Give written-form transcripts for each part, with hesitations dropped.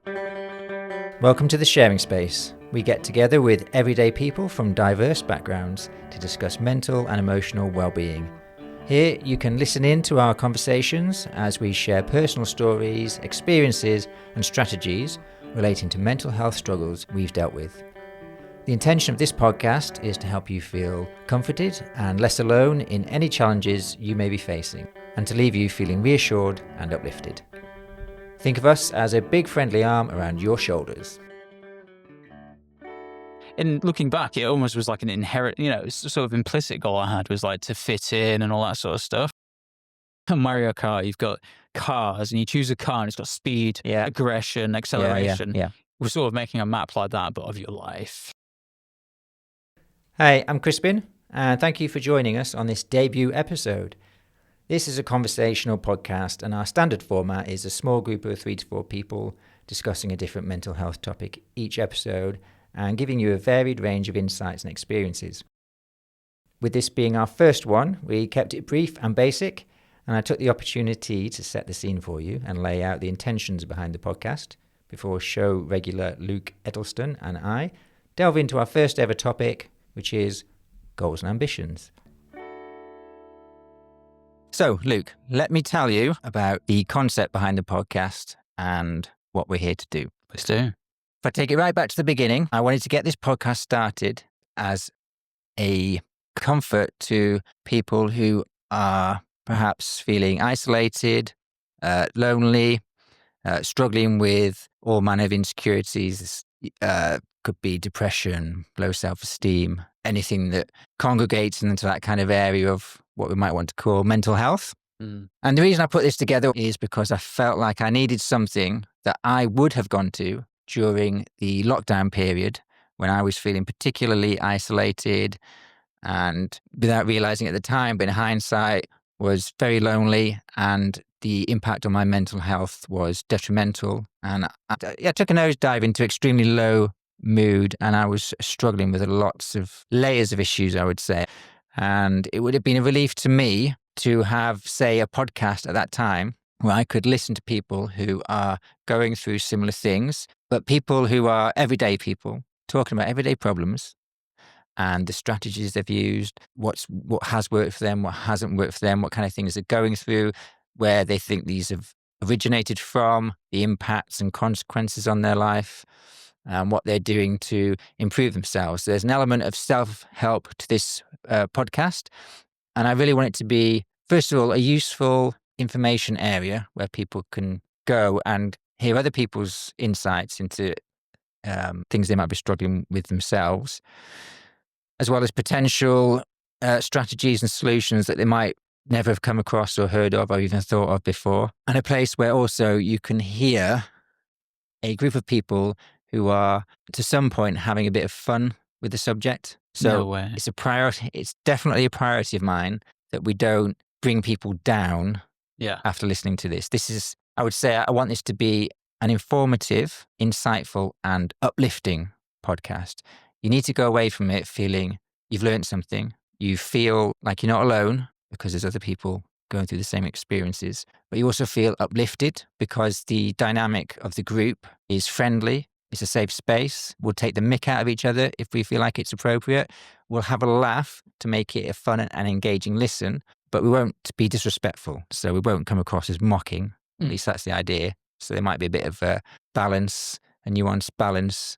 Welcome to The Sharing Space. We get together with everyday people from diverse backgrounds to discuss mental and emotional well-being. Here you can listen in to our conversations as we share personal stories, experiences and strategies relating to mental health struggles we've dealt with. The intention of this podcast is to help you feel comforted and less alone in any challenges you may be facing, and to leave you feeling reassured and uplifted. Think of us as a big friendly arm around your shoulders. In looking back, it almost was like an inherent, sort of implicit goal I had was like to fit in and all that sort of stuff. On Mario Kart, you've got cars and you choose a car and it's got speed, aggression, acceleration. Yeah. We're sort of making a map like that, but of your life. Hey, I'm Crispin, and thank you for joining us on this debut episode. This is a conversational podcast, and our standard format is a small group of 3 to 4 people discussing a different mental health topic each episode and giving you a varied range of insights and experiences. With this being our first one, we kept it brief and basic, and I took the opportunity to set the scene for you and lay out the intentions behind the podcast before show regular Luke Edelston and I delve into our first ever topic, which is goals and ambitions. So, Luke, let me tell you about the concept behind the podcast and what we're here to do. Let's do. If I take it right back to the beginning, I wanted to get this podcast started as a comfort to people who are perhaps feeling isolated, lonely, struggling with all manner of insecurities. Could be depression, low self-esteem, anything that congregates into that kind of area of what we might want to call mental health. And the reason I put this together is because I felt like I needed something that I would have gone to during the lockdown period when I was feeling particularly isolated and, without realizing at the time, but in hindsight, was very lonely, and the impact on my mental health was detrimental. And I took a nosedive into extremely low mood, and I was struggling with lots of layers of issues, I would say. And it would have been a relief to me to have, say, a podcast at that time where I could listen to people who are going through similar things, but people who are everyday people talking about everyday problems and the strategies they've used, what has worked for them, what hasn't worked for them, what kind of things they're going through, where they think these have originated from, the impacts and consequences on their life, and what they're doing to improve themselves. There's an element of self-help to this podcast, and I really want it to be, first of all, a useful information area where people can go and hear other people's insights into things they might be struggling with themselves, as well as potential strategies and solutions that they might never have come across or heard of or even thought of before. And a place where also you can hear a group of people who are, to some point, having a bit of fun with the subject. So No way. it's a priority. It's definitely a priority of mine that we don't bring people down after listening to this. This is, I would say, I want this to be an informative, insightful and uplifting podcast. You need to go away from it feeling you've learned something. You feel like you're not alone because there's other people going through the same experiences, but you also feel uplifted because the dynamic of the group is friendly. It's a safe space. We'll take the mick out of each other if we feel like it's appropriate. We'll have a laugh to make it a fun and engaging listen, but we won't be disrespectful. So we won't come across as mocking. At least that's the idea. So there might be a bit of a balance, a nuanced balance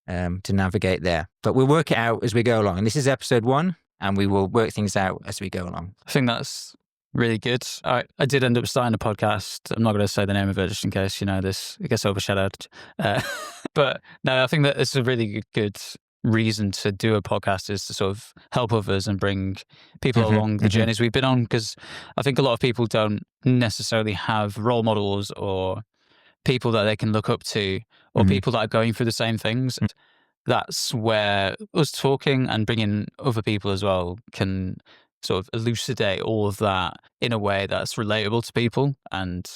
to navigate there. But we'll work it out as we go along. And this is episode 1, and we will work things out as we go along. I think that's really good. I did end up starting a podcast. I'm not going to say the name of it just in case, this gets overshadowed. But no, I think that it's a really good reason to do a podcast, is to sort of help others and bring people along the journeys we've been on. Because I think a lot of people don't necessarily have role models or people that they can look up to, or people that are going through the same things. That's where us talking and bringing other people as well can sort of elucidate all of that in a way that's relatable to people. And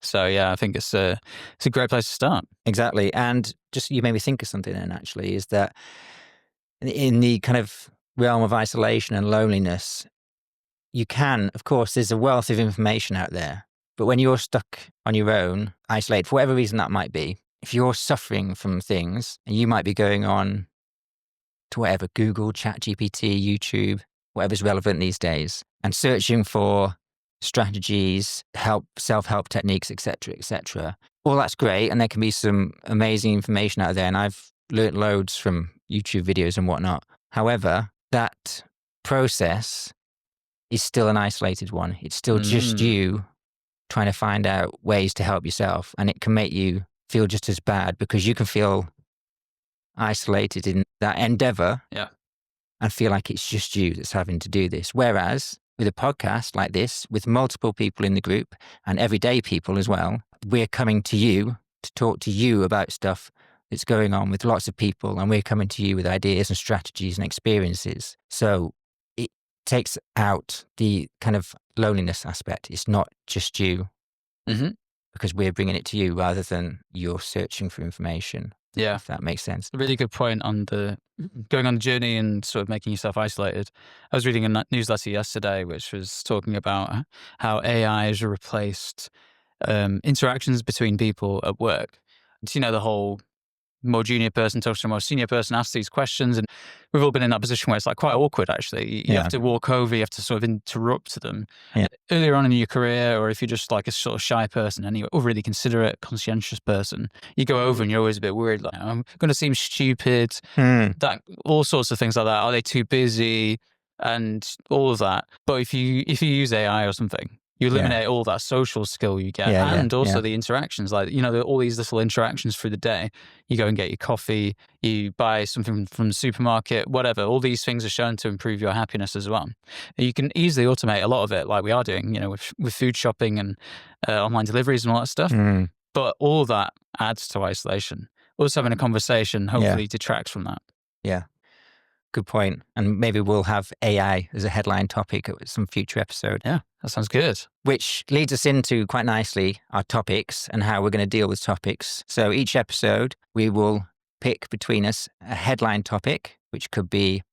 so, I think it's a great place to start. Exactly. And just, you made me think of something then, actually, is that in the kind of realm of isolation and loneliness, you can, of course, there's a wealth of information out there. But when you're stuck on your own, isolated, for whatever reason that might be, if you're suffering from things, and you might be going on to whatever, Google, ChatGPT, YouTube, whatever's relevant these days, and searching for strategies, self-help techniques, etc. All that's great, and there can be some amazing information out there, and I've learnt loads from YouTube videos and whatnot. However, that process is still an isolated one. It's still just you trying to find out ways to help yourself, and it can make you feel just as bad because you can feel isolated in that endeavor and feel like it's just you that's having to do this. Whereas with a podcast like this, with multiple people in the group and everyday people as well, we're coming to you to talk to you about stuff that's going on with lots of people, and we're coming to you with ideas and strategies and experiences. So it takes out the kind of loneliness aspect. It's not just you because we're bringing it to you rather than you're searching for information. Yeah. If that makes sense. A really good point on the going on the journey and sort of making yourself isolated. I was reading a newsletter yesterday which was talking about how AI has replaced interactions between people at work. So, the whole more junior person talks to a more senior person, asks these questions, and we've all been in that position where it's like quite awkward actually. You have to walk over, you have to sort of interrupt them. Earlier on in your career, or if you're just like a sort of shy person anyway, or really considerate, conscientious person, you go over and you're always a bit worried, like, I'm going to seem stupid, that all sorts of things like that. Are they too busy? And all of that. But if you use AI or something, you eliminate all that social skill you get, and also the interactions, like, all these little interactions through the day. You go and get your coffee, you buy something from the supermarket, whatever. All these things are shown to improve your happiness as well. You can easily automate a lot of it, like we are doing, with food shopping and online deliveries and all that stuff. But all of that adds to isolation. Us having a conversation hopefully detracts from that. Yeah. Good point. And maybe we'll have AI as a headline topic at some future episode. Yeah, that sounds good. Which leads us into quite nicely our topics and how we're going to deal with topics. So each episode, we will pick between us a headline topic, which could be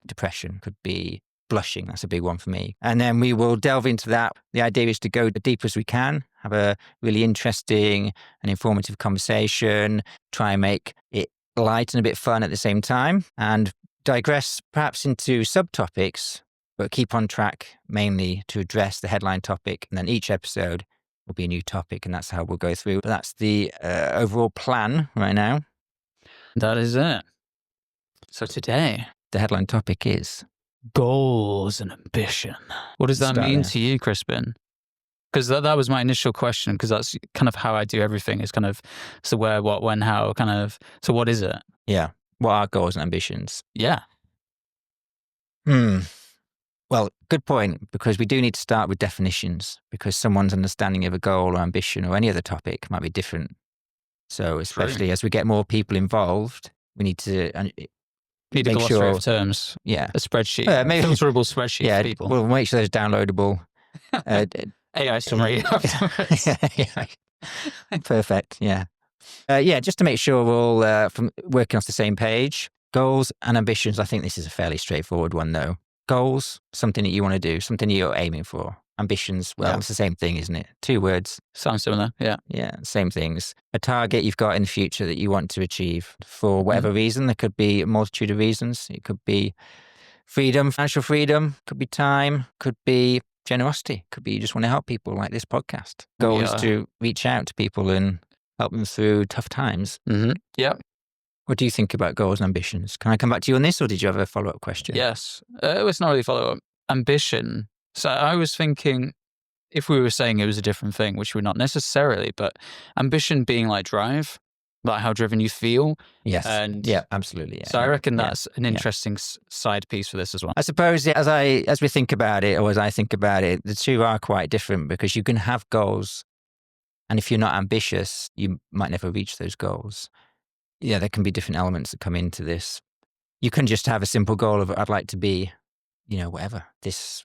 depression, could be blushing. That's a big one for me. And then we will delve into that. The idea is to go as deep as we can, have a really interesting and informative conversation, try and make it light and a bit fun at the same time, and digress perhaps into subtopics, but keep on track mainly to address the headline topic. And then each episode will be a new topic, and that's how we'll go through. But that's the overall plan right now. That is it. So today, the headline topic is goals and ambition. What does that mean to you, Crispin? Because that was my initial question, because that's kind of how I do everything. It's kind of, so where, what, when, how, kind of, so what is it? Yeah. What are goals and ambitions? Yeah. Well, good point, because we do need to start with definitions, because someone's understanding of a goal or ambition or any other topic might be different. So especially as we get more people involved, we need to need a glossary of terms. Yeah. A spreadsheet. Maybe filterable spreadsheet for people. We'll make sure there's downloadable. AI summary. Perfect. Yeah. Just to make sure we're all from working off the same page. Goals and ambitions. I think this is a fairly straightforward one, though. Goals, something that you want to do, something you're aiming for. Ambitions, well, it's the same thing, isn't it? Two words. Sounds similar, yeah. Yeah, same things. A target you've got in the future that you want to achieve for whatever reason. There could be a multitude of reasons. It could be freedom, financial freedom, could be time, could be generosity, could be you just want to help people like this podcast. Goal is to reach out to people and help them through tough times. Yeah. What do you think about goals and ambitions? Can I come back to you on this, or did you have a follow-up question? Yes. It's not really follow-up. Ambition. So I was thinking, if we were saying it was a different thing, which we're not necessarily, but ambition being like drive, like how driven you feel. Yes. Absolutely. Yeah. So I reckon that's an interesting side piece for this as well. I suppose as we think about it, or as I think about it, the two are quite different, because you can have goals, and if you're not ambitious, you might never reach those goals. Yeah, there can be different elements that come into this. You can just have a simple goal of, I'd like to be, whatever, this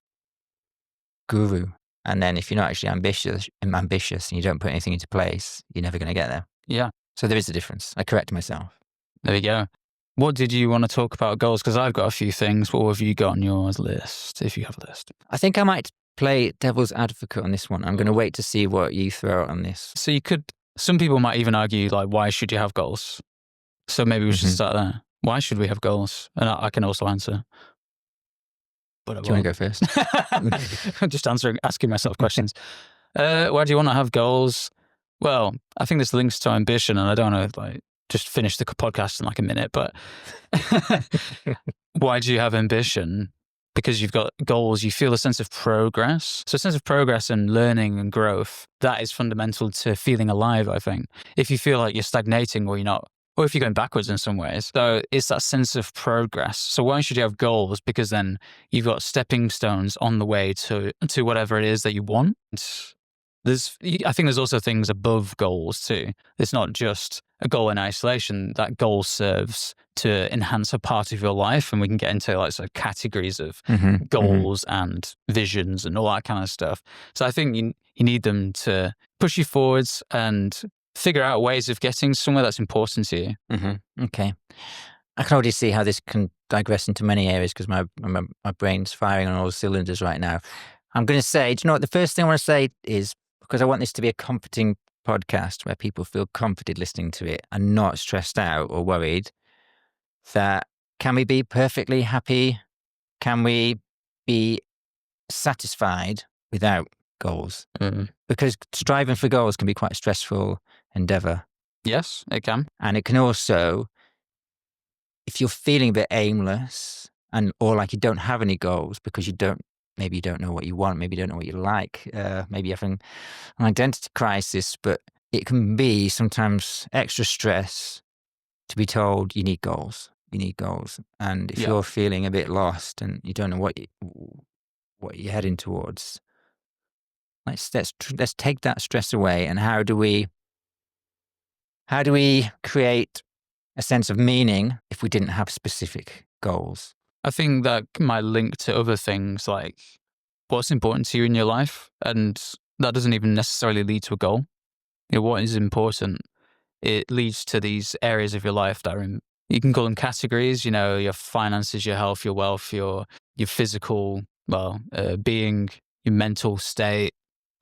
guru. And then if you're not actually ambitious and you don't put anything into place, you're never going to get there. Yeah. So there is a difference. I correct myself. There we go. What did you want to talk about goals? Because I've got a few things. What have you got on your list, if you have a list? I think I might play devil's advocate on this one. I'm going to wait to see what you throw out on this. So you could Some people might even argue, like, why should you have goals? So maybe we should start there. Why should we have goals? And I can also answer. But Do you want to go first? I'm just asking myself questions. Why do you want to have goals? Well, I think this links to ambition, and I don't want to like just finish the podcast in like a minute, but why do you have ambition? Because you've got goals, you feel a sense of progress. So a sense of progress and learning and growth, that is fundamental to feeling alive, I think. If you feel like you're stagnating or you're not, or if you're going backwards in some ways. So it's that sense of progress. So why should you have goals? Because then you've got stepping stones on the way to whatever it is that you want. I think there's also things above goals too. It's not just a goal in isolation. That goal serves to enhance a part of your life, and we can get into like sort of categories of goals and visions and all that kind of stuff. So I think you need them to push you forwards and figure out ways of getting somewhere that's important to you. Okay. I can already see how this can digress into many areas because my brain's firing on all cylinders right now. I'm going to say, do you know what? The first thing I want to say is, because I want this to be a comforting podcast where people feel comforted listening to it and not stressed out or worried, that can we be perfectly happy? Can we be satisfied without goals? Because striving for goals can be quite a stressful endeavor. Yes, it can. And it can also, if you're feeling a bit aimless or like you don't have any goals because maybe you don't know what you want, maybe you don't know what you like, maybe you're having an identity crisis, but it can be sometimes extra stress to be told you need goals. You need goals. And if you're feeling a bit lost and you don't know what you're heading towards, let's take that stress away. And how do we create a sense of meaning if we didn't have specific goals? I think that might link to other things like what's important to you in your life, and that doesn't even necessarily lead to a goal. What is important, it leads to these areas of your life that are you can call them categories, your finances, your health, your wealth, your physical being, your mental state,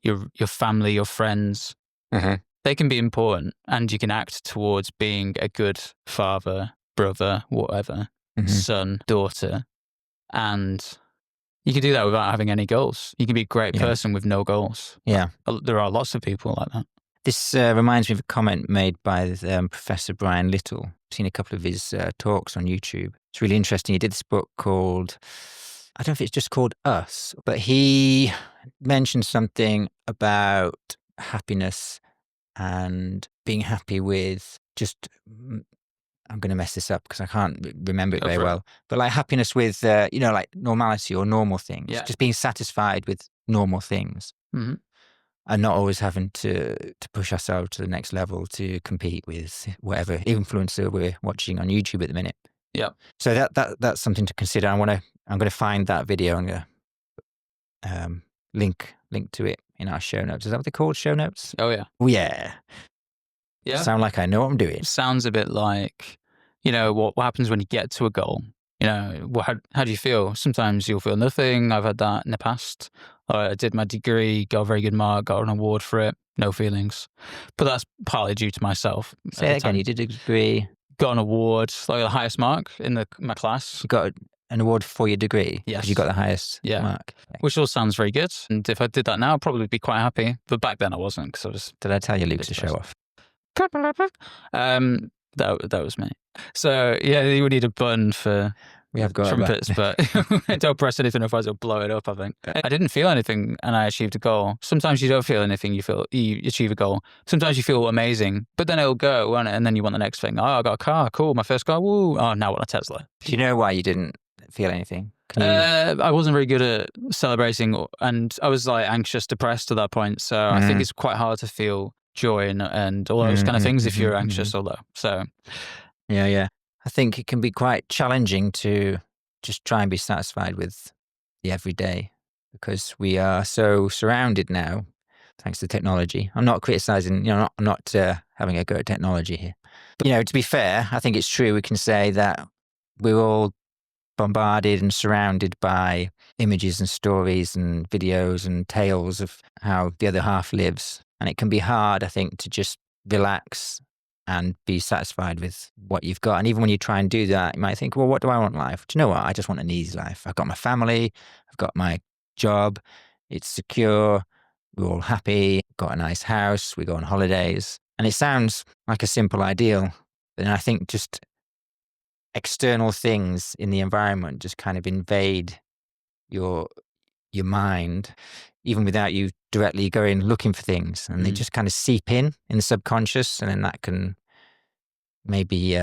your family, your friends. They can be important, and you can act towards being a good father, brother, whatever, son, daughter. And you can do that without having any goals. You can be a great person with no goals. Yeah. There are lots of people like that. This reminds me of a comment made by Professor Brian Little. I've seen a couple of his talks on YouTube. It's really interesting. He did this book called, I don't know if it's just called Us, but he mentioned something about happiness and being happy with just, I'm going to mess this up because I can't remember it very well, but like happiness with, like normality or normal things, just being satisfied with normal things. And not always having to push ourselves to the next level to compete with whatever influencer we're watching on YouTube at the minute. Yeah. So that's something to consider. I'm going to find that video and link to it in our show notes. Is that what they're called? Show notes? Oh yeah. Oh yeah. Yeah. Sound like I know what I'm doing. Sounds a bit like, what happens when you get to a goal. How do you feel? Sometimes you'll feel nothing. I've had that in the past. I did my degree, got a very good mark, got an award for it. No feelings. But that's partly due to myself. Say that again, you did a degree. Got an award, like the highest mark in my class. You got an award for your degree? Yes. Because you got the highest mark. Okay. Which all sounds very good. And if I did that now, I'd probably be quite happy. But back then I wasn't, because I was... Did I tell you Luke's a show off? That was me. So you would need a button for... We have got trumpets, but don't press anything, otherwise it'll blow it up, I think. I didn't feel anything and I achieved a goal. Sometimes you don't feel anything, you achieve a goal. Sometimes you feel amazing, but then it'll go, won't it? And then you want the next thing. Oh, I got a car, cool, my first car, woo. Oh, now I want a Tesla. Do you know why you didn't feel anything? I wasn't very good at celebrating, and I was like anxious, depressed at that point. So I think it's quite hard to feel joy and all those kind of things if you're anxious or low. So yeah. I think it can be quite challenging to just try and be satisfied with the everyday because we are so surrounded now, thanks to technology. I'm not criticizing, I'm not having a go at technology here. But, to be fair, I think it's true. We can say that we're all bombarded and surrounded by images and stories and videos and tales of how the other half lives. And it can be hard, I think, to just relax and be satisfied with what you've got. And even when you try and do that, you might think, well, what do I want in life? Do you know what? I just want an easy life. I've got my family, I've got my job, it's secure, we're all happy, got a nice house, we go on holidays. And it sounds like a simple ideal. But I think just external things in the environment just kind of invade your mind, even without you directly going looking for things, and they just kind of seep in the subconscious, and then that can maybe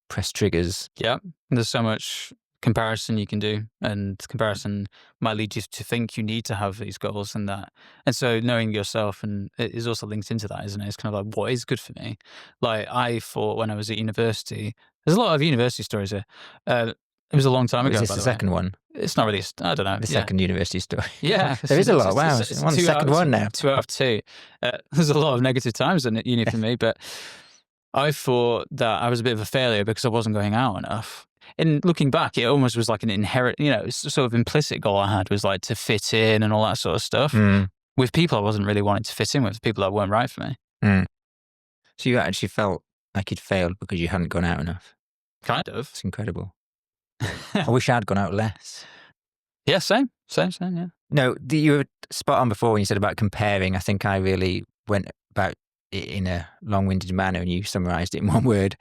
press triggers. Yeah, there's so much comparison you can do, and comparison might lead you to think you need to have these goals and that. And so knowing yourself, and it is also linked into that, isn't it? It's kind of like, what is good for me? Like I thought when I was at university, there's a lot of university stories here. It was a long time ago. Is this by the way. second one? It's not really. I don't know. The second university story. Yeah, there is a lot. Wow, it's I'm on the second one now. 2 out of 2. There's a lot of negative times in uni for me, but I thought that I was a bit of a failure because I wasn't going out enough. And looking back, it almost was like an inherent, sort of implicit goal I had was like to fit in and all that sort of stuff. With people I wasn't really wanting to fit in with, people that weren't right for me. So you actually felt like you'd failed because you hadn't gone out enough? Kind of. It's incredible. I wish I'd gone out less. Yeah, same, yeah. No, you were spot on before when you said about comparing. I think I really went about it in a long-winded manner and you summarised it in one word.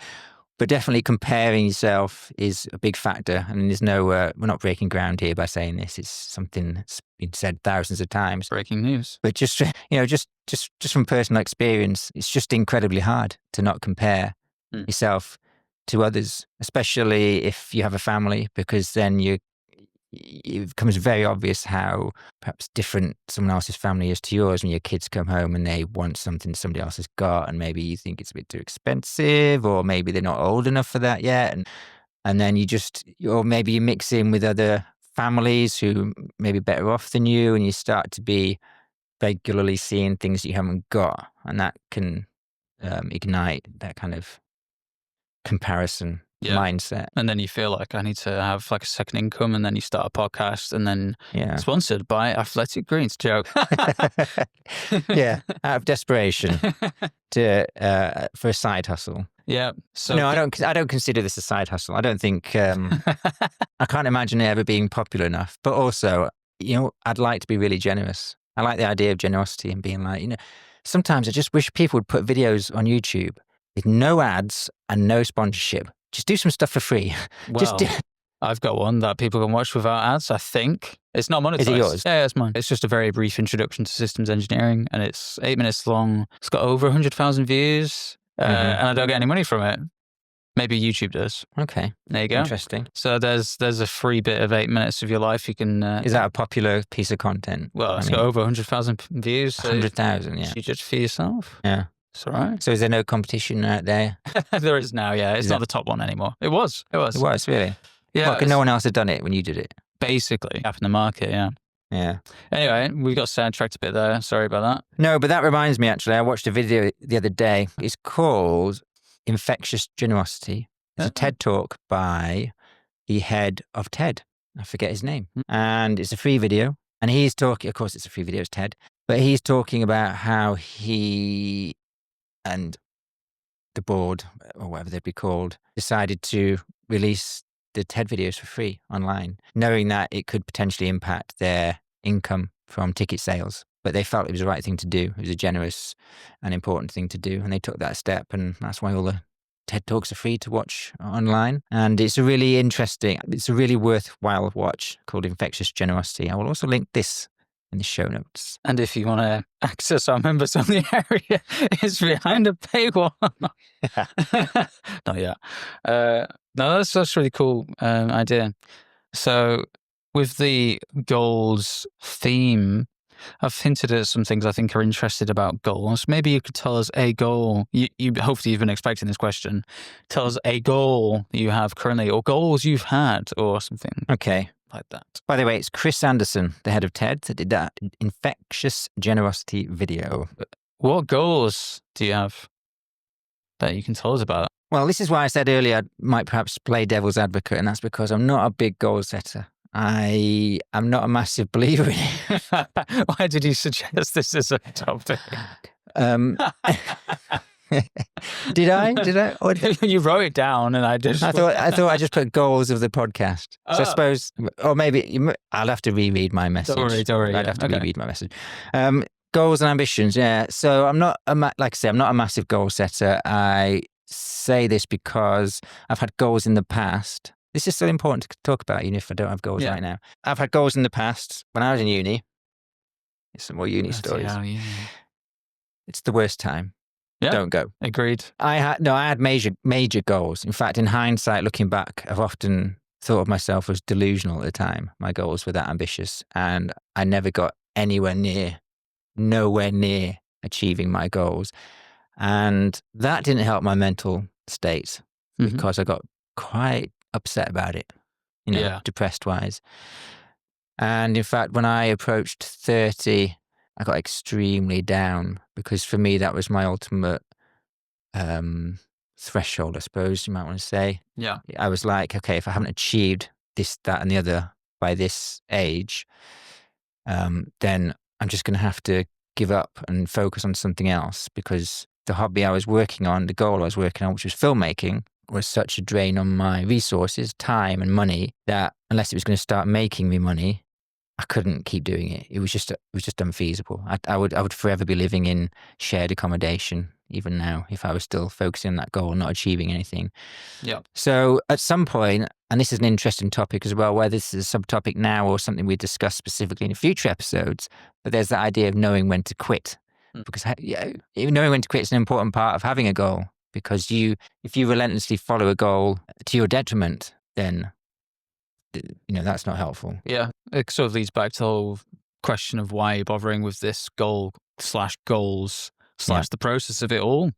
But definitely comparing yourself is a big factor. And there's no, we're not breaking ground here by saying this. It's something that's been said thousands of times. Breaking news. But just from personal experience, it's just incredibly hard to not compare yourself to others, especially if you have a family, because then it becomes very obvious how perhaps different someone else's family is to yours when your kids come home and they want something somebody else has got, and maybe you think it's a bit too expensive, or maybe they're not old enough for that yet, and then or maybe you mix in with other families who may be better off than you, and you start to be regularly seeing things that you haven't got, and that can ignite that kind of comparison mindset. And then you feel like I need to have like a second income, and then you start a podcast, and then sponsored by Athletic Greens. Joke. Yeah, out of desperation for a side hustle. Yeah. So no, I don't consider this a side hustle. I don't think I can't imagine it ever being popular enough. But also, I'd like to be really generous. I like the idea of generosity and being like, sometimes I just wish people would put videos on YouTube with no ads and no sponsorship. Just do some stuff for free. Well, I've got one that people can watch without ads, I think. It's not monetized. Is it yours? Yeah, it's mine. It's just a very brief introduction to systems engineering, and it's 8 minutes long. It's got over 100,000 views, and I don't get any money from it. Maybe YouTube does. Okay. There you go. Interesting. So there's a free bit of 8 minutes of your life you can... Is that a popular piece of content? Well, it's got over 100,000 views. 100,000, yeah. You judge for yourself. Yeah. It's all right. So is there no competition out there? There is now, yeah. It's not the top one anymore. It was, really? Yeah. Because no one else had done it when you did it? Basically. Gap in the market, yeah. Yeah. Anyway, we got sidetracked a bit there. Sorry about that. No, but that reminds me, actually, I watched a video the other day. It's called Infectious Generosity. It's a TED Talk by the head of TED. I forget his name. And it's a free video. And he's talking, of course, it's a free video, it's TED. But he's talking about how he and the board, or whatever they'd be called, decided to release the TED videos for free online, knowing that it could potentially impact their income from ticket sales. But they felt it was the right thing to do. It was a generous and important thing to do. And they took that step. And that's why all the TED Talks are free to watch online. And it's a really worthwhile watch called Infectious Generosity. I will also link this in the show notes. And if you want to access our members only area, it's behind a paywall. Not yet. No, that's really cool idea. So with the goals theme, I've hinted at some things I think are interested about goals. Maybe you could tell us a goal. You hopefully you've been expecting this question. Tell us a goal you have currently, or goals you've had, or something. Okay. Like that. By the way, it's Chris Anderson, the head of TED, that did that Infectious Generosity video. What goals do you have that you can tell us about? Well, this is why I said earlier I might perhaps play devil's advocate, and that's because I'm not a big goal setter. I am not a massive believer in it. Why did you suggest this as a topic? Did I? Did I? Or You wrote it down, and I just. I thought I just put goals of the podcast. So I suppose, or maybe I'll have to reread my message. Don't worry. I'd have to reread my message. Goals and ambitions. Yeah. So I'm not like I say, I'm not a massive goal setter. I say this because I've had goals in the past. This is still important to talk about, even if I don't have goals right now. I've had goals in the past when I was in uni. There's some more uni stories. It's the worst time. Yeah. Don't go. Agreed. I had major goals. In fact, in hindsight, looking back, I've often thought of myself as delusional at the time. My goals were that ambitious, and I never got nowhere near achieving my goals. And that didn't help my mental state because I got quite upset about it, depressed wise. And in fact, when I approached 30, I got extremely down because for me, that was my ultimate threshold, I suppose you might want to say. Yeah. I was like, okay, if I haven't achieved this, that, and the other by this age, then I'm just going to have to give up and focus on something else because the hobby I was working on, the goal I was working on, which was filmmaking, was such a drain on my resources, time and money that unless it was going to start making me money, I couldn't keep doing it. It was just unfeasible. I would forever be living in shared accommodation, even now, if I was still focusing on that goal and not achieving anything. Yeah. So at some point, and this is an interesting topic as well, whether this is a subtopic now or something we discuss specifically in future episodes, but there's that idea of knowing when to quit. Because knowing when to quit is an important part of having a goal. Because if you relentlessly follow a goal to your detriment, then that's not helpful. Yeah, it sort of leads back to the whole question of why you're bothering with this goals / the process of it all.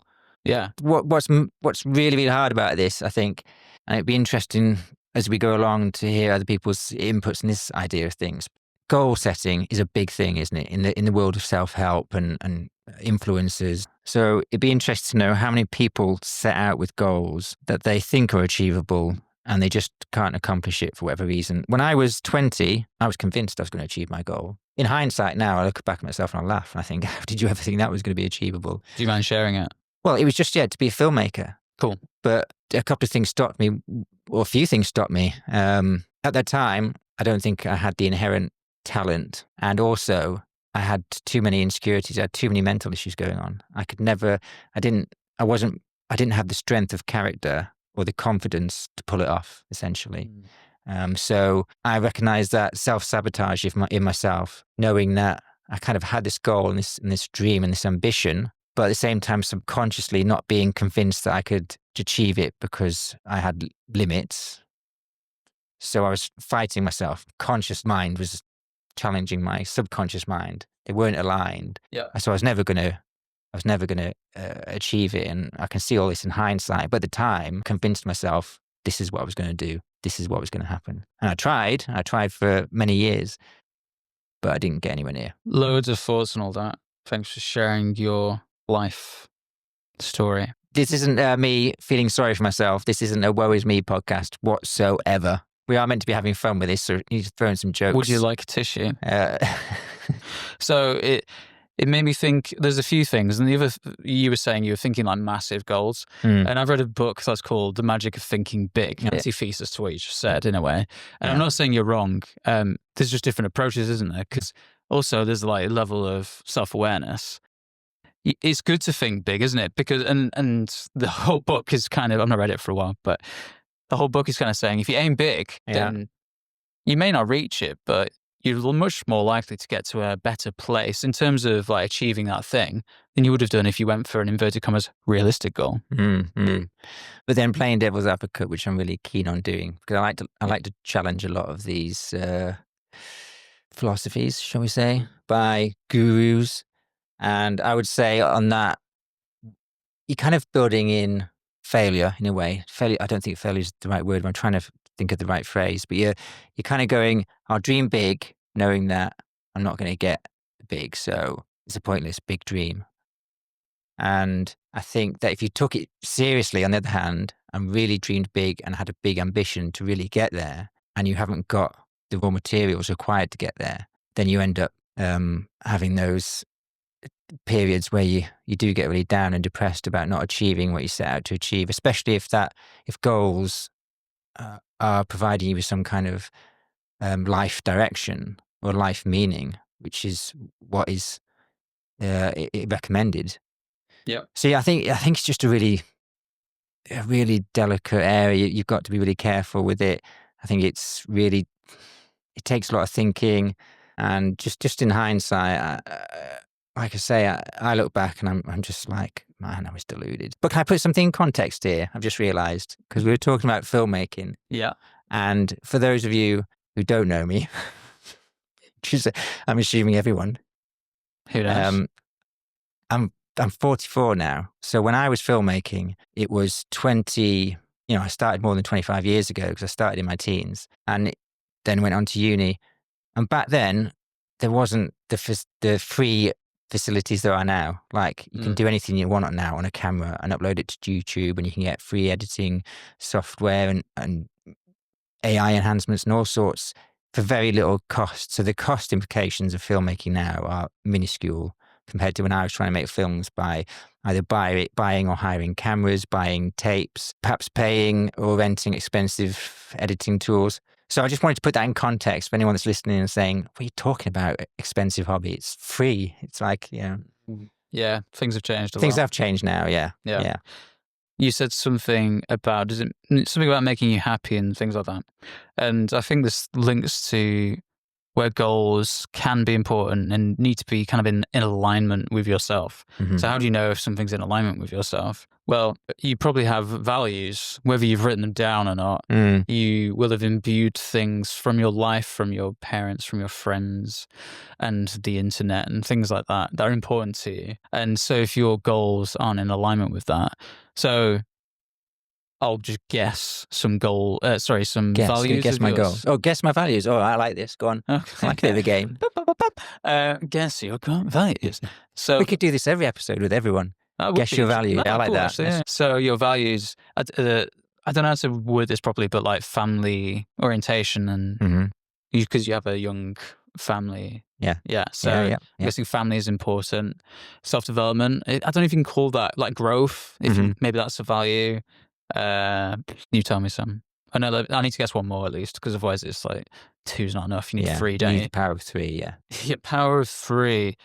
Yeah. What's really, really hard about this, I think, and it'd be interesting as we go along to hear other people's inputs in this idea of things. Goal setting is a big thing, isn't it, in the world of self-help and influencers. So it'd be interesting to know how many people set out with goals that they think are achievable and they just can't accomplish it for whatever reason. When I was 20, I was convinced I was going to achieve my goal. In hindsight now, I look back at myself and I laugh and I think, how did you ever think that was going to be achievable? Do you mind sharing it? Well, it was just, to be a filmmaker. Cool. But a couple of things stopped me, or a few things stopped me. At that time, I don't think I had the inherent talent. And also, I had too many insecurities. I had too many mental issues going on. I didn't have the strength of character or the confidence to pull it off, essentially. So I recognized that self-sabotage in myself, knowing that I kind of had this goal and this dream and this ambition, but at the same time, subconsciously not being convinced that I could achieve it because I had limits. So I was fighting myself. Conscious mind was challenging my subconscious mind. They weren't aligned. Yeah. So I was never going to achieve it. And I can see all this in hindsight. But at the time, convinced myself this is what I was going to do. This is what was going to happen. And I tried for many years, but I didn't get anywhere near. Loads of thoughts and all that. Thanks for sharing your life story. This isn't me feeling sorry for myself. This isn't a woe is me podcast whatsoever. We are meant to be having fun with this, so you need to throw in some jokes. Would you like a tissue? So it made me think, there's a few things. And the other, you were saying you were thinking like massive goals. And I've read a book that's called The Magic of Thinking Big. Antithesis to what you just said, in a way. And I'm not saying you're wrong. There's just different approaches, isn't there? Because also there's like a level of self-awareness. It's good to think big, isn't it? Because, and the whole book is kind of, I've not read it for a while, but the whole book is kind of saying if you aim big, then you may not reach it, but you're much more likely to get to a better place in terms of like achieving that thing than you would have done if you went for an inverted commas realistic goal. But then playing devil's advocate, which I'm really keen on doing, because I like to challenge a lot of these philosophies, shall we say, by gurus. And I would say on that, you're kind of building in failure in a way. Failure, I don't think failure is the right word. I'm trying to think of the right phrase, but you're kind of going, I'll dream big, knowing that I'm not going to get big. So it's a pointless big dream. And I think that if you took it seriously, on the other hand, and really dreamed big and had a big ambition to really get there, and you haven't got the raw materials required to get there, then you end up having those periods where you do get really down and depressed about not achieving what you set out to achieve, especially if goals are providing you with some kind of life direction or life meaning, which is what is recommended. Yeah. So I think it's just a really delicate area. You've got to be really careful with it. I think it takes a lot of thinking, and just in hindsight, like I say, I look back and I'm just like, man, I was deluded. But can I put something in context here? I've just realised, because we were talking about filmmaking. Yeah. And for those of you who don't know me, I'm assuming everyone. Who knows? I'm 44 now. So when I was filmmaking, it was 20, I started more than 25 years ago because I started in my teens and then went on to uni. And back then, there wasn't the free facilities there are now. Like you can do anything you want now on a camera and upload it to YouTube, and you can get free editing software and AI enhancements and all sorts for very little cost. So the cost implications of filmmaking now are minuscule compared to when I was trying to make films by either buying or hiring cameras, buying tapes, perhaps paying or renting expensive editing tools. So I just wanted to put that in context for anyone that's listening and saying, what are you talking about? Expensive hobby. It's free. It's like, Yeah, things have changed a lot. Things have changed now, yeah. You said something about making you happy and things like that. And I think this links to where goals can be important and need to be kind of in alignment with yourself. Mm-hmm. So how do you know if something's in alignment with yourself? Well, you probably have values, whether you've written them down or not. You will have imbued things from your life, from your parents, from your friends, and the internet and things like that that are important to you. And so if your goals aren't in alignment with that, so I'll just guess some values. Guess my goals. Oh, guess my values. Oh, I like this. Go on. Okay. I like a bit of a game. Guess your values. So we could do this every episode with everyone. Guess your values. I like that. Actually, yeah. So your values, I don't know how to word this properly, but like family orientation and because you have a young family. Yeah. Yeah. So I'm guessing family is important. Self-development. I don't know if you can call that like growth. Maybe that's a value. You tell me some. I know I need to guess one more at least, because otherwise it's like 2's not enough. You need 3, don't you? The power of 3, yeah. Yeah, power of 3,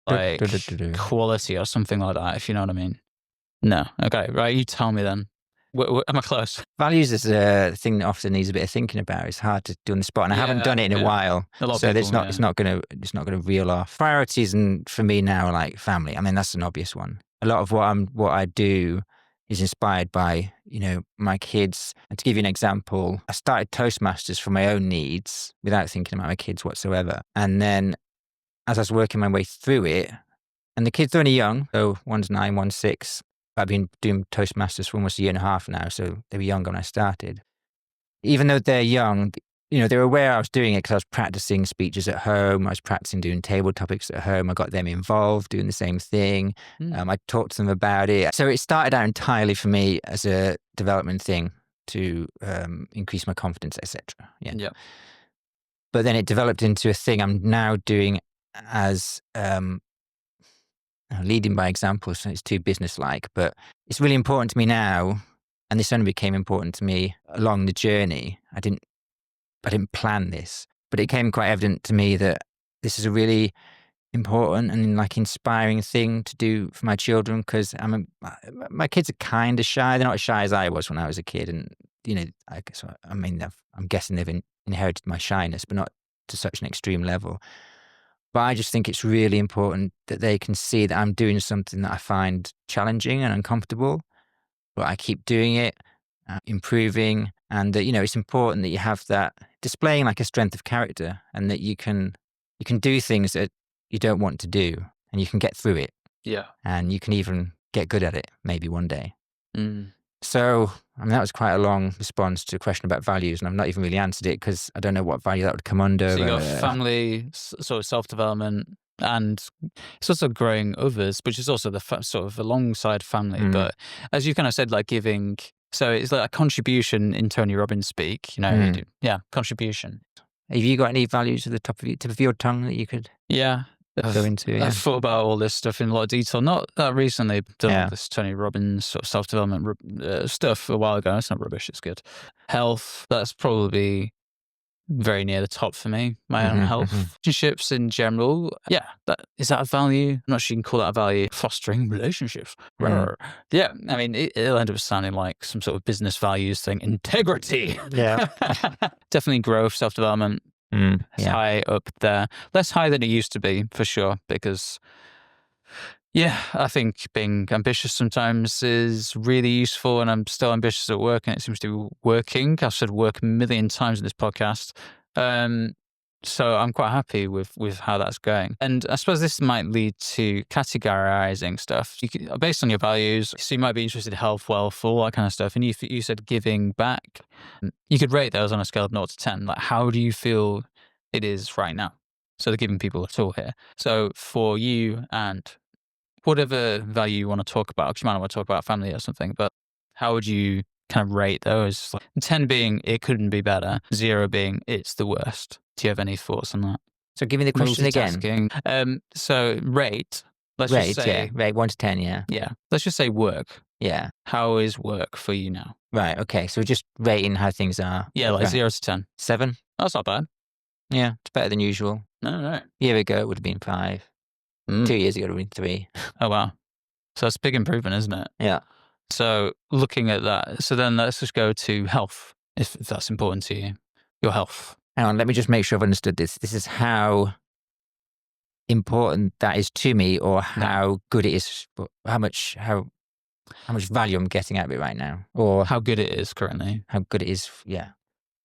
like quality or something like that, if you know what I mean. No. Okay, right, you tell me then. Am I close? Values is a thing that often needs a bit of thinking about. It's hard to do on the spot, and I haven't done it in a while. So it's not going to reel off. Priorities, and for me now, like family. I mean, that's an obvious one. A lot of what I do is inspired by, my kids. And to give you an example, I started Toastmasters for my own needs without thinking about my kids whatsoever. And then as I was working my way through it, and the kids are only young, so one's 9, one's 6. I've been doing Toastmasters for almost a year and a half now, so they were younger when I started. Even though they're young, they were aware I was doing it because I was practicing speeches at home. I was practicing doing table topics at home. I got them involved doing the same thing. I talked to them about it. So it started out entirely for me as a development thing to increase my confidence, etc. Yeah. But then it developed into a thing I'm now doing as leading by example. So it's too business-like, but it's really important to me now. And this only became important to me along the journey. I didn't plan this, but it became quite evident to me that this is a really important and like inspiring thing to do for my children, because my kids are kind of shy. They're not as shy as I was when I was a kid, and I'm guessing they've inherited my shyness, but not to such an extreme level. But I just think it's really important that they can see that I'm doing something that I find challenging and uncomfortable, but I keep doing it, improving, and that, it's important that you have that displaying like a strength of character, and that you can do things that you don't want to do, and you can get through it. Yeah. And you can even get good at it maybe one day. So, that was quite a long response to a question about values, and I've not even really answered it because I don't know what value that would come under. So you got family, sort of self-development, and it's also growing others, which is also the sort of alongside family. But as you kind of said, like giving, so it's like a contribution in Tony Robbins speak, contribution. Have you got any values at the tip of your tongue that you could? Yeah. go into. Yeah. I've thought about all this stuff in a lot of detail. Not that recently, done all this Tony Robbins sort of self-development stuff a while ago. It's not rubbish, it's good. Health, that's probably very near the top for me. My own health. Relationships in general. Yeah. Is that a value? I'm not sure you can call that a value. Fostering relationships. Yeah. I mean, it'll end up sounding like some sort of business values thing. Integrity. Yeah. Definitely growth, self-development. It's high up there. Less high than it used to be, for sure, because I think being ambitious sometimes is really useful, and I'm still ambitious at work, and it seems to be working. I've said work a million times in this podcast. So I'm quite happy with how that's going. And I suppose this might lead to categorizing stuff. Based on your values, so you might be interested in health, wealth, all that kind of stuff. And you said giving back. You could rate those on a scale of 0 to 10. Like, how do you feel it is right now? So they're giving people a tool here. So for you and whatever value you want to talk about, because you might not want to talk about family or something, but how would you kind of rate those? Like 10 being it couldn't be better, 0 being it's the worst. Do you have any thoughts on that? So give me the question again. So rate, just say... rate 1 to 10, yeah. Yeah. Let's just say work. Yeah. How is work for you now? Right, okay. So we're just rating how things are. Yeah, like 0 to 10. 7? That's not bad. Yeah, it's better than usual. No. A year ago, it would have been 5. 2 years ago, it would have been 3. Oh, wow. So that's a big improvement, isn't it? Yeah. So looking at that, so then let's just go to health, if that's important to you. Your health. Hang on, let me just make sure I've understood this. This is how important that is to me, or how good it is, how much value I'm getting out of it right now, or how good it is currently. How good it is, yeah.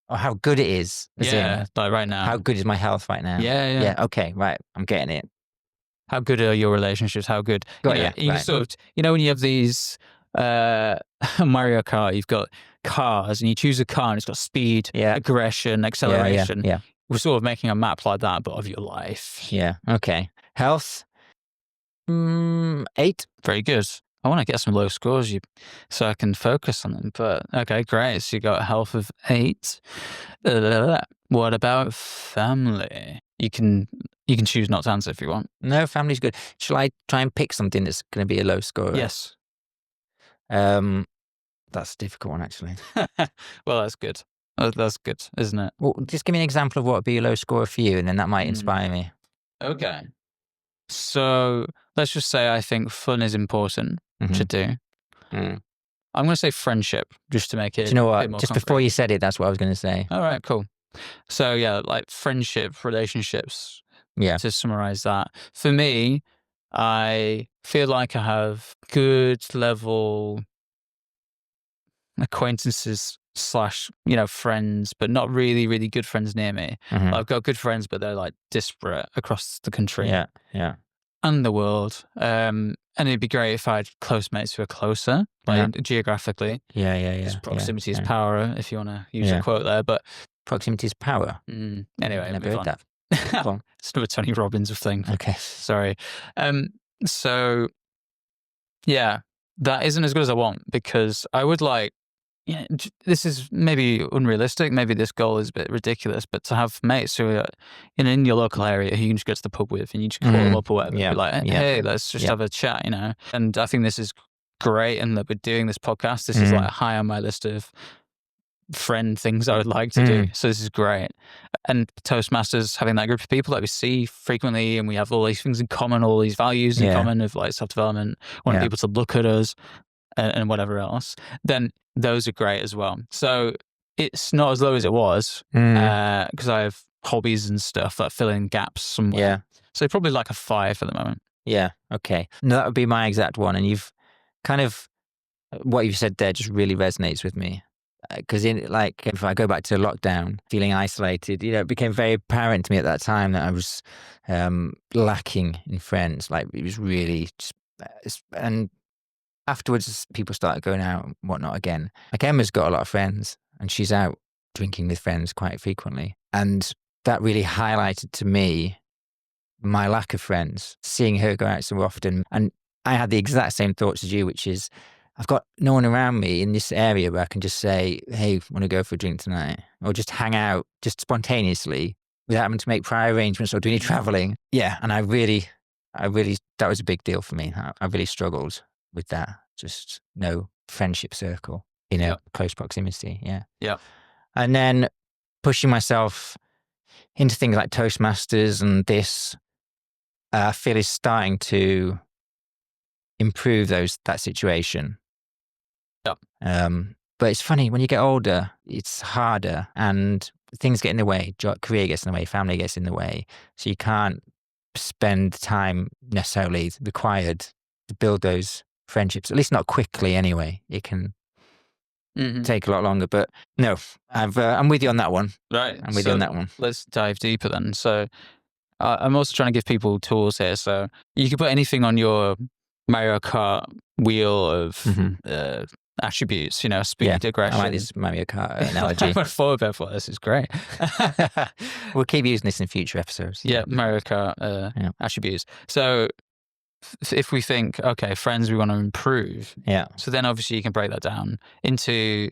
Or how good it is. Like right now. How good is my health right now? Yeah. Okay, right. I'm getting it. How good are your relationships? How good? You sort of, when you have these Mario Kart, you've got cars, and you choose a car, and it's got speed, aggression, acceleration. Yeah. We're sort of making a map like that, but of your life. Yeah. Okay. Health. 8. Very good. I want to get some low scores, so I can focus on them. But okay, great. So you got a health of 8. What about family? You can choose not to answer if you want. No, family's good. Shall I try and pick something that's going to be a low score? Yes. That's a difficult one, actually. Well, that's good. That's good, isn't it? Well, just give me an example of what would be a low score for you, and then that might inspire me. Okay. So let's just say I think fun is important to do. I'm going to say friendship, just to make it. Do you know what? Just concrete. Before you said it, that's what I was going to say. All right, cool. So yeah, like friendship, relationships. Yeah. To summarize that, for me, I feel like I have good level acquaintances / friends, but not really, really good friends near me. I've got good friends, but they're like disparate across the country. Yeah. And the world. And it'd be great if I had close mates who are closer, geographically. Yeah. Proximity is power, if you want to use a quote there. But proximity is power. Anyway, never heard that. It's another Tony Robbins thing. Okay. Sorry. So yeah, that isn't as good as I want, because I would like, this is maybe unrealistic. Maybe this goal is a bit ridiculous, but to have mates who are in your local area who you can just go to the pub with, and you just call them up or whatever, be like, hey, let's just have a chat, And I think this is great, and that we're doing this podcast. This is like high on my list of friend things I would like to do. So this is great. And Toastmasters, having that group of people that we see frequently, and we have all these things in common, all these values in common of like self-development, wanting people to look at us and whatever else, then those are great as well. So it's not as low as it was, because I have hobbies and stuff that fill in gaps somewhere. Yeah. So probably like a 5 at the moment. Yeah. Okay. No, that would be my exact one. And you've kind of, what you've said there just really resonates with me. Because if I go back to lockdown, feeling isolated, it became very apparent to me at that time that I was lacking in friends. Like, it was really and afterwards people started going out and whatnot again. Like, Emma's got a lot of friends, and she's out drinking with friends quite frequently. And that really highlighted to me my lack of friends, seeing her go out so often. And I had the exact same thoughts as you, which is, I've got no one around me in this area where I can just say, hey, want to go for a drink tonight? Or just hang out just spontaneously without having to make prior arrangements or do any traveling. Yeah. And I really, that was a big deal for me. I really struggled with that. Just no friendship circle in a close proximity. Yeah. Yeah. And then pushing myself into things like Toastmasters and this, I feel is starting to improve that situation. Yeah. But it's funny, when you get older, it's harder and things get in the way. Career gets in the way, family gets in the way. So you can't spend time necessarily required to build those friendships, at least not quickly anyway. It can take a lot longer. But no, I'm with you on that one. Right. I'm with you on that one. Let's dive deeper then. So I'm also trying to give people tools here. So you can put anything on your Mario Kart wheel of attributes, speed, aggression. I like this Mario Kart analogy. I went forward before. This is great. We'll keep using this in future episodes. Yeah, Mario Kart attributes. So if we think, okay, friends we want to improve. Yeah. So then obviously you can break that down into,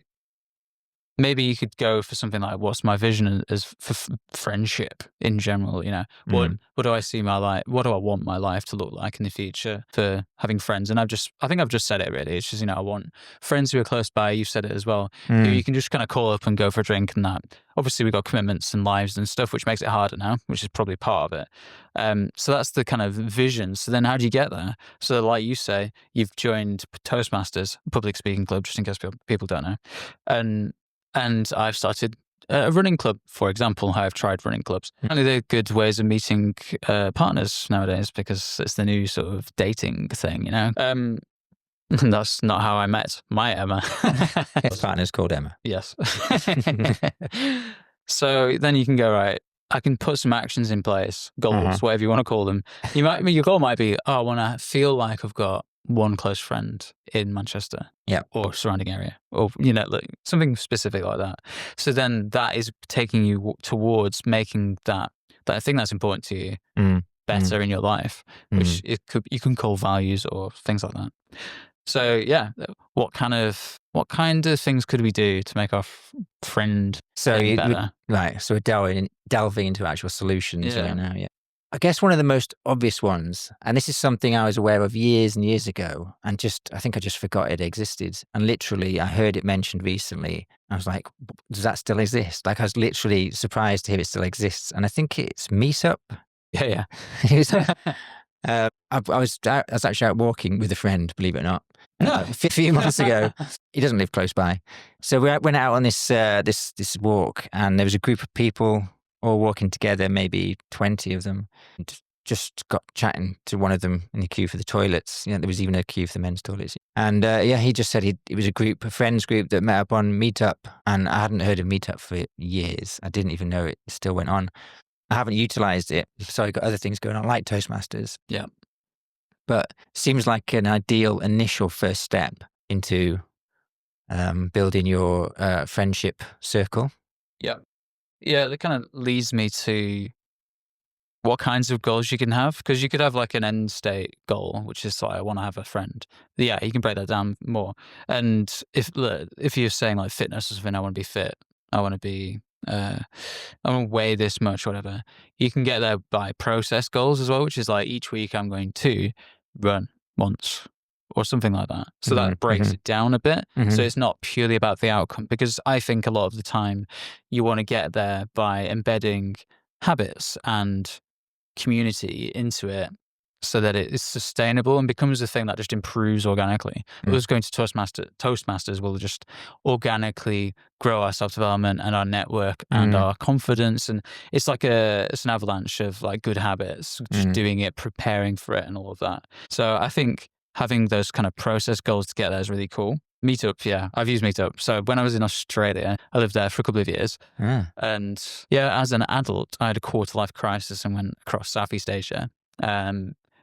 maybe you could go for something like, what's my vision as for friendship in general? What do I see my life? What do I want my life to look like in the future for having friends? And I think I've just said it really. It's just, I want friends who are close by. You've said it as well. Who you can just kind of call up and go for a drink and that. Obviously we've got commitments and lives and stuff, which makes it harder now, which is probably part of it. So that's the kind of vision. So then how do you get there? So like you say, you've joined Toastmasters, a public speaking club, just in case people don't know. And I've started a running club, for example. I've tried running clubs. And they're good ways of meeting partners nowadays because it's the new sort of dating thing, And that's not how I met my Emma. His partner's called Emma. Yes. So then you can go, right, I can put some actions in place, goals, whatever you want to call them. Your goal might be, I want to feel like I've got one close friend in Manchester or surrounding area or, something specific like that. So then that is taking you towards making that thing that's important to you better in your life, which you can call values or things like that. So yeah, what kind of things could we do to make our friend better? Right. So we're delving into actual solutions right now. Yeah. I guess one of the most obvious ones, and this is something I was aware of years and years ago, and I think I just forgot it existed. And literally, I heard it mentioned recently. I was like, does that still exist? Like, I was literally surprised to hear it still exists. And I think it's Meetup. Yeah. I was actually out walking with a friend, believe it or not, a few months ago. He doesn't live close by. So we went out on this walk, and there was a group of people all walking together, maybe 20 of them, and just got chatting to one of them in the queue for the toilets. There was even a queue for the men's toilets. And he just said it was a friends group that met up on Meetup, and I hadn't heard of Meetup for years. I didn't even know it still went on. I haven't utilized it, so I got other things going on, like Toastmasters. Yeah. But seems like an ideal initial first step into building your friendship circle. Yeah. Yeah, that kind of leads me to what kinds of goals you can have, because you could have like an end state goal, which is like, I want to have a friend. Yeah, you can break that down more. And if you're saying like fitness or something, I want to be fit, I want to weigh this much, whatever. You can get there by process goals as well, which is like each week I'm going to run once or something like that. So that breaks it down a bit. So it's not purely about the outcome, because I think a lot of the time you want to get there by embedding habits and community into it so that it is sustainable and becomes a thing that just improves organically. Us going to Toastmasters will just organically grow our self-development and our network and our confidence. And it's like it's an avalanche of like good habits, just doing it, preparing for it and all of that. So I think having those kind of process goals to get there is really cool. Meetup, yeah, I've used Meetup. So when I was in Australia, I lived there for a couple of years. And as an adult, I had a quarter-life crisis and went across Southeast Asia.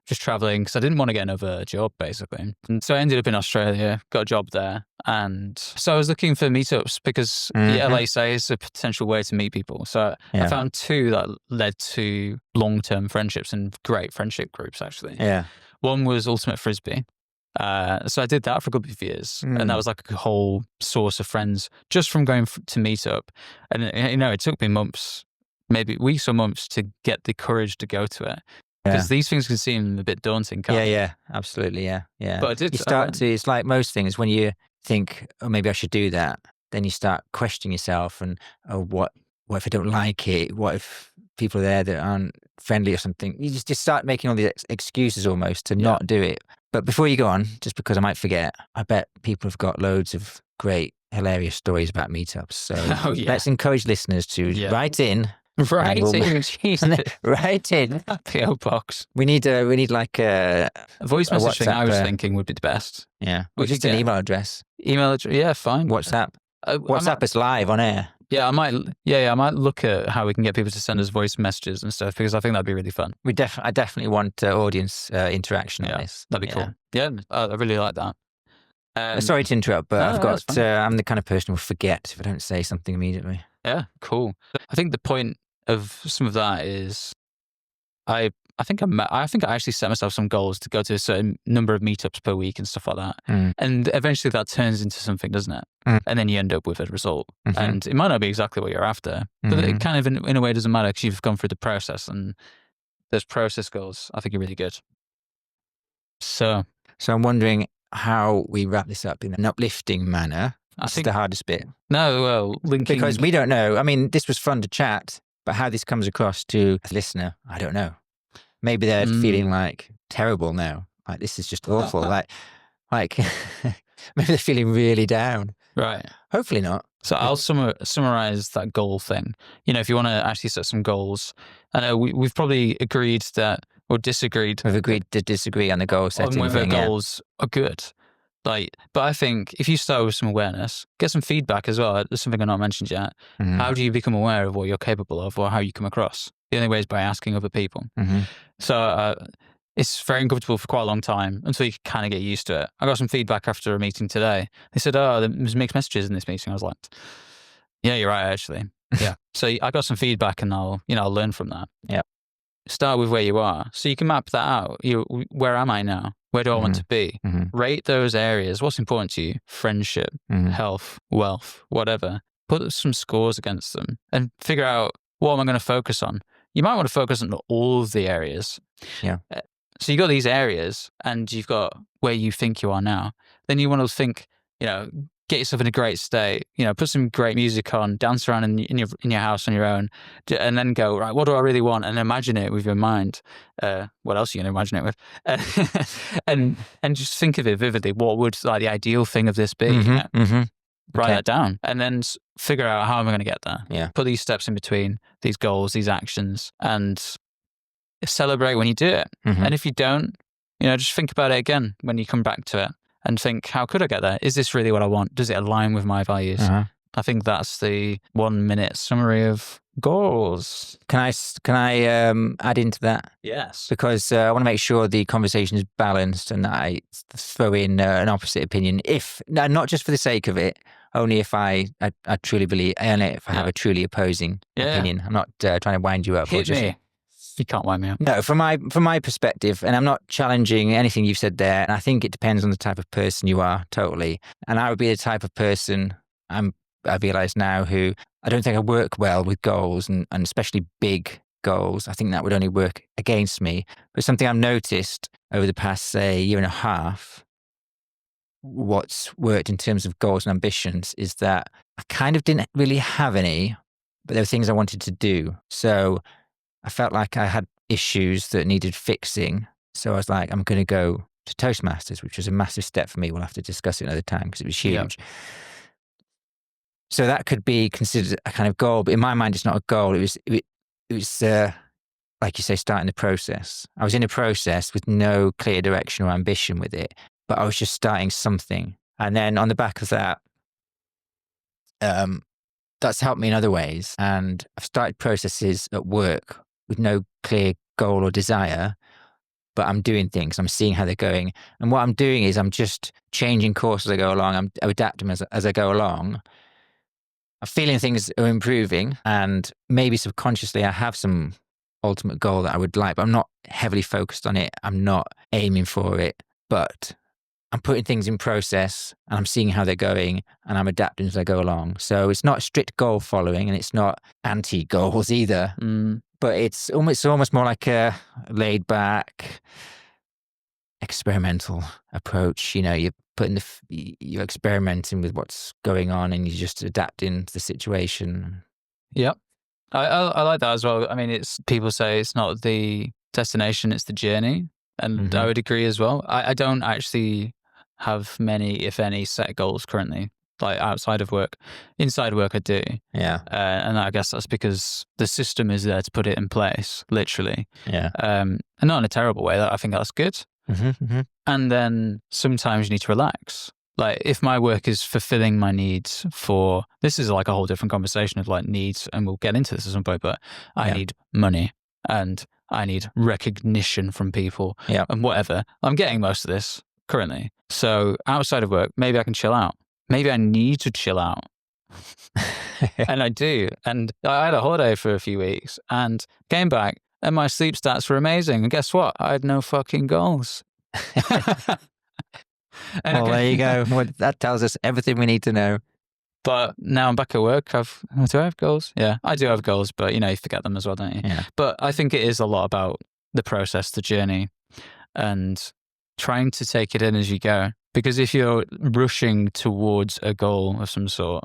Just traveling because I didn't want to get another job, basically. And so I ended up in Australia, got a job there. And so I was looking for meetups because, like you say, it's a potential way to meet people. So I found two that led to long-term friendships and great friendship groups, actually. Yeah. One was Ultimate Frisbee. So I did that for a couple of years. And that was like a whole source of friends just from going to Meetup. And, it took me months maybe weeks or months to get the courage to go to it. Because these things can seem a bit daunting, can't they? Yeah, absolutely, yeah. But You start to, it's like most things, when you think, oh, maybe I should do that, then you start questioning yourself and, oh, what if I don't like it? What if people are there that aren't friendly or something? You just start making all these excuses almost to not do it. But before you go on, just because I might forget, I bet people have got loads of great, hilarious stories about meetups. So let's encourage listeners to write in. Write in. PO box. We need like a voice message thing. I was thinking would be the best. Yeah. Or just an email address. Email address. Yeah, fine. WhatsApp. WhatsApp is live on air. Yeah, I might. Yeah, I might look at how we can get people to send us voice messages and stuff, because I think that'd be really fun. I definitely want audience interaction on this. That'd be cool. Yeah, I really like that. Sorry to interrupt, but I'm the kind of person who will forget if I don't say something immediately. Yeah, cool. I think the point of some of that is I think I actually set myself some goals to go to a certain number of meetups per week and stuff like that. And eventually that turns into something, doesn't it? And then you end up with a result. And it might not be exactly what you're after, but it kind of in a way doesn't matter, because you've gone through the process, and those process goals I think are really good. So I'm wondering how we wrap this up in an uplifting manner. That's the hardest bit. No, well, linking... Because we don't know. I mean, this was fun to chat, but how this comes across to a listener, I don't know. Maybe they're feeling like terrible now. Like, this is just awful. like maybe they're feeling really down. Right. Hopefully not. So I'll summarize that goal thing. If you want to actually set some goals, I know we've probably agreed that, or disagreed. We've agreed to disagree on the goal setting. Whether goals are good. But I think if you start with some awareness, get some feedback as well. There's something I've not mentioned yet. How do you become aware of what you're capable of, or how you come across? The only way is by asking other people. So it's very uncomfortable for quite a long time until you kind of get used to it. I got some feedback after a meeting today. They said, "Oh, there's mixed messages in this meeting." I was like, "Yeah, you're right, actually." Yeah. So I got some feedback, and I'll learn from that. Yeah. Start with where you are, so you can map that out. Where am I now? Where do I want to be? Rate those areas. What's important to you? Friendship, health, wealth, whatever. Put some scores against them and figure out, what am I going to focus on? You might want to focus on all of the areas. Yeah. So you've got these areas, and you've got where you think you are now. Then you want to think, get yourself in a great state, put some great music on, dance around in your house on your own, and then go, right, what do I really want? And imagine it with your mind. What else are you going to imagine it with? and just think of it vividly. What would the ideal thing of this be? Write that down, and then figure out, how am I going to get there? Yeah. Put these steps in between, these goals, these actions, and celebrate when you do it. And if you don't, just think about it again when you come back to it. And think, how could I get there? Is this really what I want? Does it align with my values? I think that's the 1 minute summary of goals. Can I add into that? Yes. Because I want to make sure the conversation is balanced, and that I throw in an opposite opinion. Not just for the sake of it, only if I truly believe, and if I have a truly opposing opinion. I'm not trying to wind you up. Hit me. You can't wind me up. No, from my perspective, and I'm not challenging anything you've said there, and I think it depends on the type of person you are, totally. And I would be the type of person, I realise now, who I don't think I work well with goals, and especially big goals. I think that would only work against me. But something I've noticed over the past, say, year and a half, what's worked in terms of goals and ambitions is that I kind of didn't really have any, but there were things I wanted to do. So I felt like I had issues that needed fixing. So I was like, I'm going to go to Toastmasters, which was a massive step for me. We'll have to discuss it another time because it was huge. Yeah. So that could be considered a kind of goal, but in my mind, it's not a goal. It was like you say, starting the process. I was in a process with no clear direction or ambition with it, but I was just starting something. And then on the back of that, that's helped me in other ways. And I've started processes at work with no clear goal or desire, but I'm doing things. I'm seeing how they're going. And what I'm doing is I'm just changing course as I go along. I'm adapting as I go along. I'm feeling things are improving, and maybe subconsciously I have some ultimate goal that I would like, but I'm not heavily focused on it. I'm not aiming for it, but I'm putting things in process and I'm seeing how they're going and I'm adapting as I go along. So it's not strict goal following and it's not anti-goals either. But it's almost more like a laid back, experimental approach. You're you're experimenting with what's going on and you're just adapting to the situation. Yep. I like that as well. I mean, people say it's not the destination, it's the journey. And I would agree as well. I don't actually have many, if any, set goals currently, like outside of work. Inside work, I do. Yeah. And I guess that's because the system is there to put it in place, literally. Yeah. And not in a terrible way. I think that's good. And then sometimes you need to relax. Like if my work is fulfilling my needs this is like a whole different conversation of like needs, and we'll get into this at some point, but I need money and I need recognition from people and whatever. I'm getting most of this currently. So outside of work, maybe I can chill out. Maybe I need to chill out. And I do. And I had a holiday for a few weeks and came back and my sleep stats were amazing. And guess what? I had no fucking goals. Well, there you go. That tells us everything we need to know. But now I'm back at work. Do I have goals? Yeah, I do have goals, but you forget them as well, don't you? Yeah. But I think it is a lot about the process, the journey, and trying to take it in as you go. Because if you're rushing towards a goal of some sort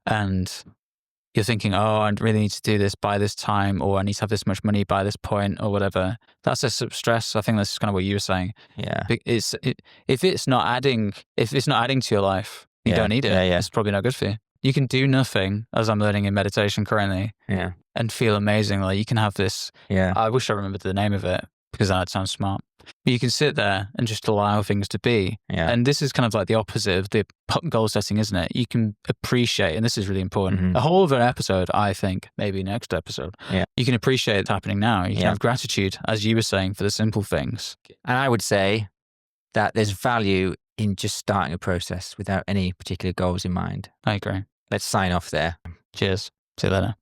and you're thinking, oh, I really need to do this by this time, or I need to have this much money by this point, or whatever. That's a stress. I think that's kind of what you were saying. Yeah. If it's not adding to your life, you don't need it. Yeah. It's probably not good for you. You can do nothing, as I'm learning in meditation currently. Yeah. And feel amazing. Like you can have this. Yeah. I wish I remembered the name of it because that sounds smart. But you can sit there and just allow things to be. Yeah. And this is kind of like the opposite of the goal setting, isn't it? You can appreciate, and this is really important, a whole of an episode, I think, maybe next episode. Yeah. You can appreciate it's happening now. You can have gratitude, as you were saying, for the simple things. And I would say that there's value in just starting a process without any particular goals in mind. I agree. Let's sign off there. Cheers. See you later.